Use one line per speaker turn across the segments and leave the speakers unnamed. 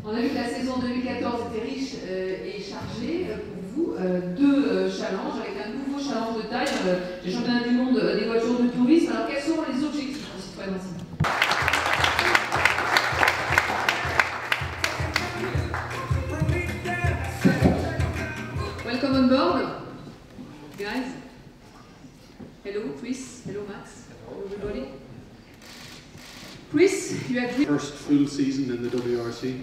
On a vu que la saison 2014 était riche et chargée pour vous. Deux challenges, avec un nouveau challenge de taille, les championnats du monde des voitures de tourisme. Alors quels sont les objectifs pour Citroën Nancy? Welcome on board, guys. Hello, Chris. Hello, Max. Hello, everybody. Chris, you agree?
First full season in the WRC.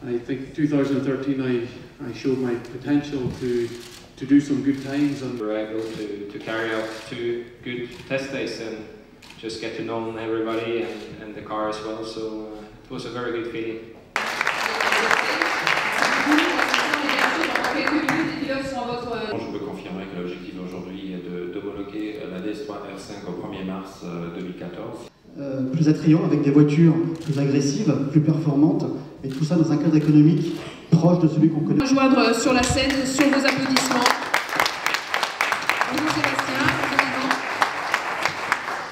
I think 2013 I showed my potential to do some good times. And
we were able to carry out 2 good test days and just get to know everybody and the car as well, so it was a very good feeling.
Je peux confirmer que l'objectif aujourd'hui est d'homologuer la DS3 R5 au 1er mars 2014.
Plus attrayant, avec des voitures plus agressives, plus performantes, et tout ça dans un cadre économique proche de celui qu'on connaît.
Rejoindre sur la scène, sur vos applaudissements. Bonjour Sébastien, bonjour.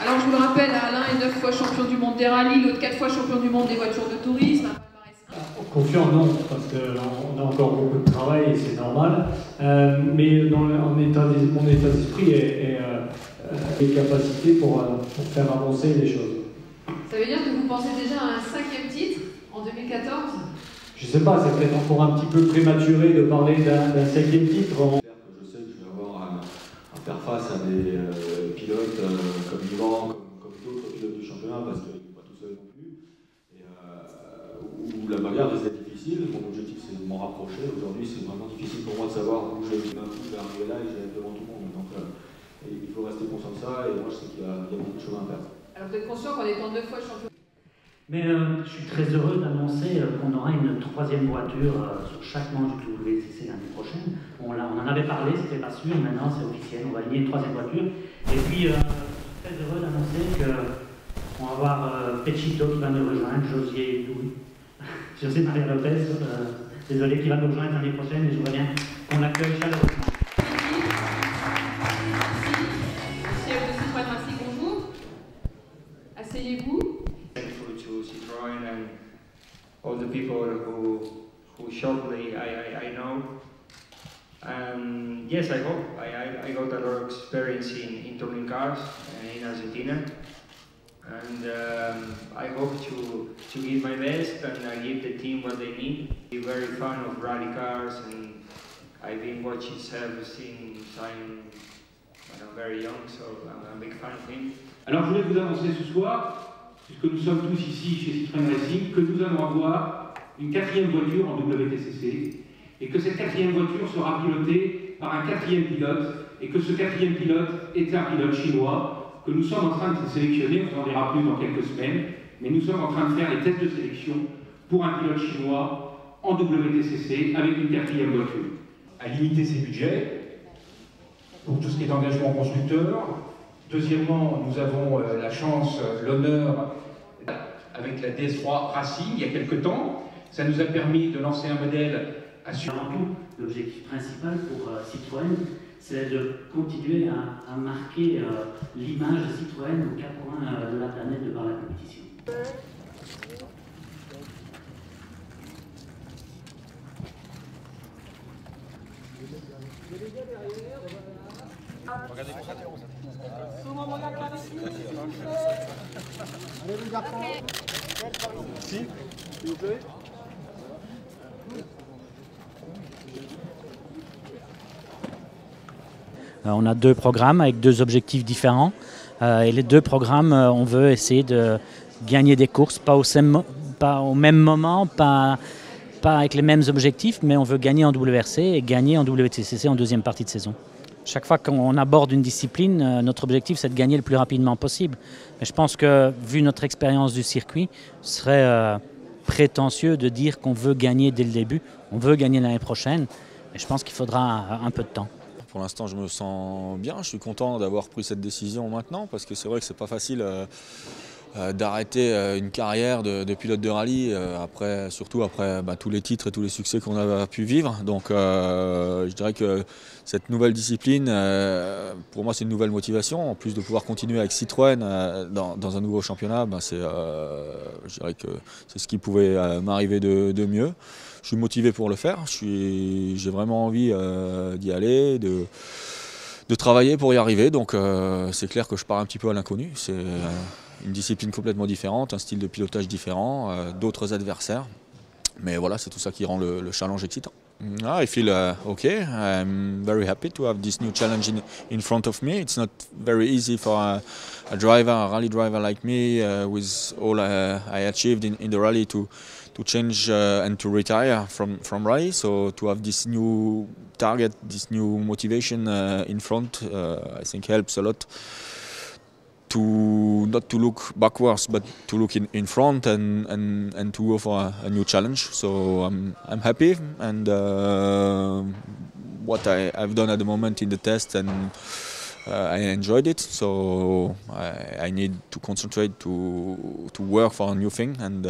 Alors je vous le rappelle, Alain est 9 fois champion du monde des rallyes, l'autre 4 fois champion du monde des voitures de tourisme.
Confiant non, parce qu'on a encore beaucoup de travail et c'est normal, mais mon état d'esprit et les capacités pour faire avancer les choses.
Ça veut dire que vous pensez déjà à un 5e titre en 2014?
Je ne sais pas, c'est peut-être encore un petit peu prématuré de parler d'un 5e titre.
Je sais que je vais avoir à faire face à des pilotes comme Yvan, comme d'autres pilotes du championnat, parce qu'il n'est pas tout seul non plus, et où la bagarre risque d'être difficile. Mon objectif c'est de m'en rapprocher. Aujourd'hui c'est vraiment difficile pour moi de savoir où je vais arriver là et je vais être devant tout le monde. Donc il faut rester conscient de ça, et moi je sais qu'il y a beaucoup de chemin à faire.
Alors vous êtes conscient qu'en étant 2 fois champion?
Mais je suis très heureux d'annoncer qu'on aura une 3e voiture sur chaque manche du WTCC l'année prochaine. On en avait parlé, c'était pas sûr, maintenant c'est officiel, on va aligner une 3e voiture. Et puis, je suis très heureux d'annoncer qu'on va avoir Pechito qui va nous rejoindre, José Maria Lopez, désolé, qui va nous rejoindre l'année prochaine, et je voudrais bien qu'on l'accueille chaleureusement.
Merci, bonjour. Asseyez-vous.
Thankful to Citroën and all the people who shortly I know. Yes, I hope. I got a lot of experience in touring cars in Argentina, and I hope to give my best and give the team what they need. I'm very fan of rally cars, and I've been watching Seb since I'm very young, so I'm a big fan of him.
Alors je voulais vous annoncer ce soir, puisque nous sommes tous ici chez Citroën Racing, que nous allons avoir une 4e voiture en WTCC, et que cette 4e voiture sera pilotée par un 4e pilote, et que ce 4e pilote est un pilote chinois, que nous sommes en train de sélectionner, on en dira plus dans quelques semaines, mais nous sommes en train de faire les tests de sélection pour un pilote chinois en WTCC avec une 4e voiture.
À limiter ses budgets, pour tout ce qui est engagement constructeur. Deuxièmement, nous avons la chance, l'honneur, avec la DS3 Racing il y a quelques temps. Ça nous a permis de lancer un modèle
Avant tout, l'objectif principal pour Citroën, c'est de continuer à marquer l'image de Citroën aux 4 coins de la planète de par la compétition.
Regardez pour ça,
Allez les garçons.
Si, s'il vous plaît.
On a 2 programmes avec 2 objectifs différents. Et les 2 programmes, on veut essayer de gagner des courses, pas au même moment, pas avec les mêmes objectifs, mais on veut gagner en WRC et gagner en WTCC en 2e partie de saison. Chaque fois qu'on aborde une discipline, notre objectif c'est de gagner le plus rapidement possible. Mais je pense que, vu notre expérience du circuit, ce serait prétentieux de dire qu'on veut gagner dès le début. On veut gagner l'année prochaine, mais je pense qu'il faudra un peu de temps.
Pour l'instant, je me sens bien. Je suis content d'avoir pris cette décision maintenant parce que c'est vrai que c'est pas facile. d'arrêter une carrière de pilote de rallye, surtout après tous les titres et tous les succès qu'on a pu vivre. Donc je dirais que cette nouvelle discipline, pour moi c'est une nouvelle motivation. En plus de pouvoir continuer avec Citroën dans un nouveau championnat, je dirais que c'est ce qui pouvait m'arriver de mieux. Je suis motivé pour le faire, j'ai vraiment envie d'y aller, de travailler pour y arriver. Donc c'est clair que je pars un petit peu à l'inconnu. C'est une discipline complètement différente, un style de pilotage différent, d'autres adversaires. Mais voilà, c'est tout ça qui rend le challenge excitant. I feel okay. I'm very happy to have this new challenge in front of me. It's not very easy for a rally driver like me, with all I achieved in the rally, to change and to retire from rally. So to have this new target, this new motivation in front, I think helps a lot. Not to look backwards, but to look in front and to go for a new challenge. So I'm happy, and what I've done at the moment in the test, and I enjoyed it. So I need to concentrate to work for a new thing, and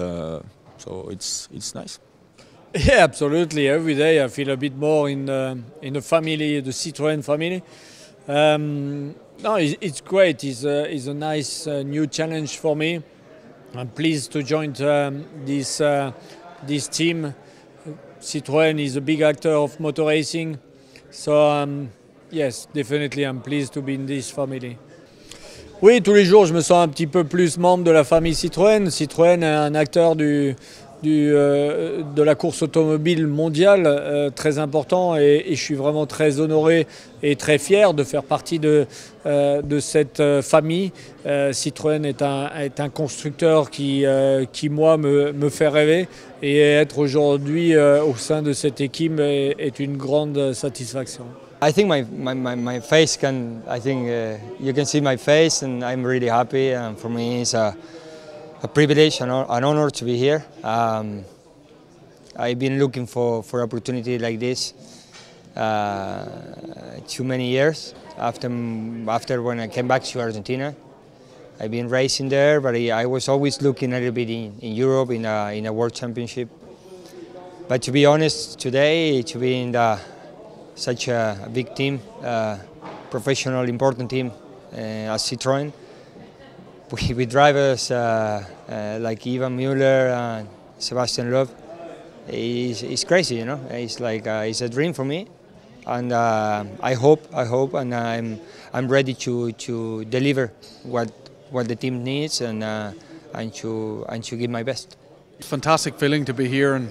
so it's nice.
Yeah, absolutely. Every day I feel a bit more in the family, the Citroën family. No, it's great. It's a nice new challenge for me. I'm pleased to join this team. Citroën is a big actor of motor racing, so yes, definitely I'm pleased to be in this family. Oui, tous les jours je me sens un petit peu plus membre de la famille Citroën. Citroën est un acteur de la course automobile mondiale très important, et je suis vraiment très honoré et très fier de faire partie de cette famille. Citroën est un constructeur qui moi me fait rêver, et être aujourd'hui au sein de cette équipe est une grande satisfaction.
I think my face you can see my face, and I'm really happy, and for me it's a privilege and an honor to be here. I've been looking for opportunity like this too many years. After when I came back to Argentina, I've been racing there, but I was always looking a little bit in Europe, in a World Championship. But to be honest, today to be in such a big team, professional, important team as Citroën, with drivers like Ivan Müller and Sebastian Loeb, it's crazy, you know. It's like it's a dream for me, and I hope, and I'm ready to deliver what the team needs, and to give my best.
Fantastic feeling to be here and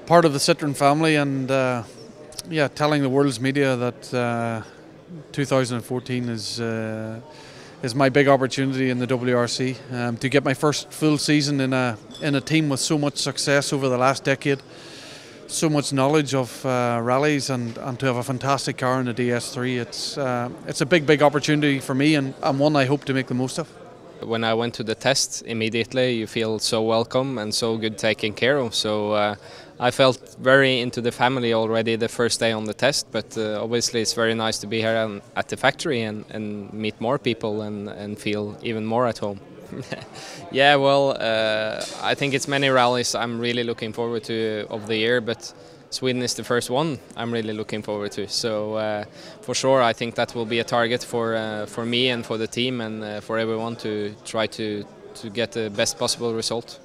part of the Citroën family, and telling the world's media that 2014 is my big opportunity in the WRC, to get my first full season in a team with so much success over the last decade, so much knowledge of rallies, and to have a fantastic car in the DS3. It's a big opportunity for me, and one I hope to make the most of.
When I went to the test, immediately you feel so welcome and so good taken care of. So I felt very into the family already the first day on the test, but obviously it's very nice to be here at the factory and meet more people and feel even more at home. Yeah, well, I think it's many rallies I'm really looking forward to of the year, but Sweden is the first one I'm really looking forward to. So for sure, I think that will be a target for me and for the team and for everyone to try to get the best possible result.